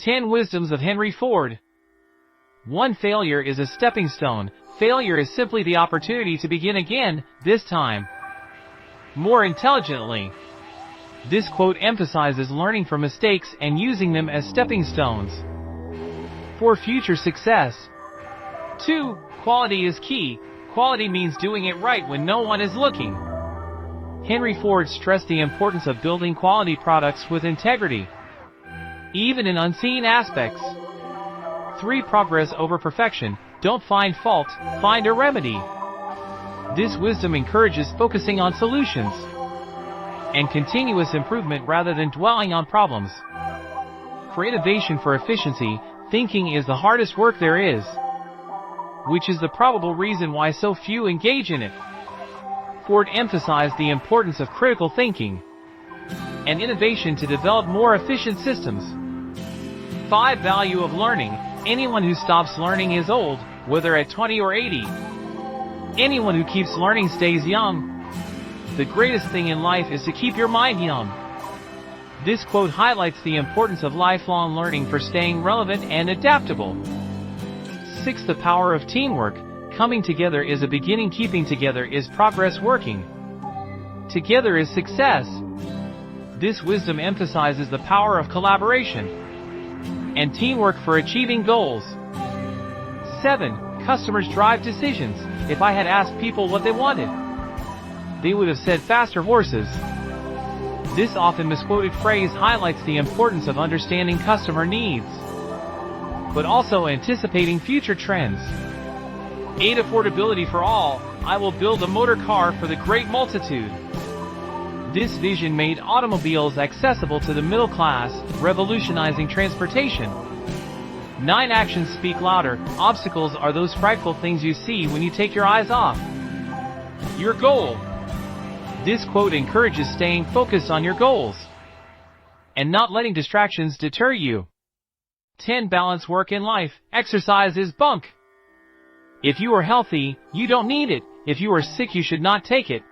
10 Wisdoms of Henry Ford. 1. Failure is a stepping stone. Failure is simply the opportunity to begin again, this time more intelligently. This quote emphasizes learning from mistakes and using them as stepping stones for future success. 2. Quality is key. Quality means doing it right when no one is looking. Henry Ford stressed the importance of building quality products with integrity, even in unseen aspects. 3. Progress over perfection. Don't find fault, find a remedy. This wisdom encourages focusing on solutions and continuous improvement rather than dwelling on problems. For innovation for efficiency, thinking is the hardest work there is, which is the probable reason why so few engage in it. Ford emphasized the importance of critical thinking and innovation to develop more efficient systems. 5. Value of learning. Anyone who stops learning is old, whether at 20 or 80. Anyone who keeps learning stays young. The greatest thing in life is to keep your mind young. This quote highlights the importance of lifelong learning for staying relevant and adaptable. 6. The power of teamwork. Coming together is a beginning, keeping together is progress, working together is success. This wisdom emphasizes the power of collaboration and teamwork for achieving goals. 7. Customers drive decisions. If I had asked people what they wanted, they would have said faster horses. This often misquoted phrase highlights the importance of understanding customer needs, but also anticipating future trends. 8. Affordability for all. I will build a motor car for the great multitude. This vision made automobiles accessible to the middle class, revolutionizing transportation. 9. Actions speak louder. Obstacles are those frightful things you see when you take your eyes off your goal. This quote encourages staying focused on your goals and not letting distractions deter you. 10. Balance work and life. Exercise is bunk. If you are healthy, you don't need it. If you are sick, you should not take it.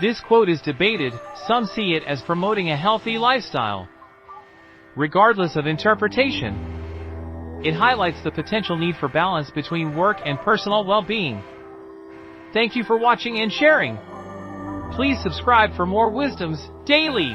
This quote is debated. Some see it as promoting a healthy lifestyle. Regardless of interpretation, it highlights the potential need for balance between work and personal well-being. Thank you for watching and sharing. Please subscribe for more wisdoms daily.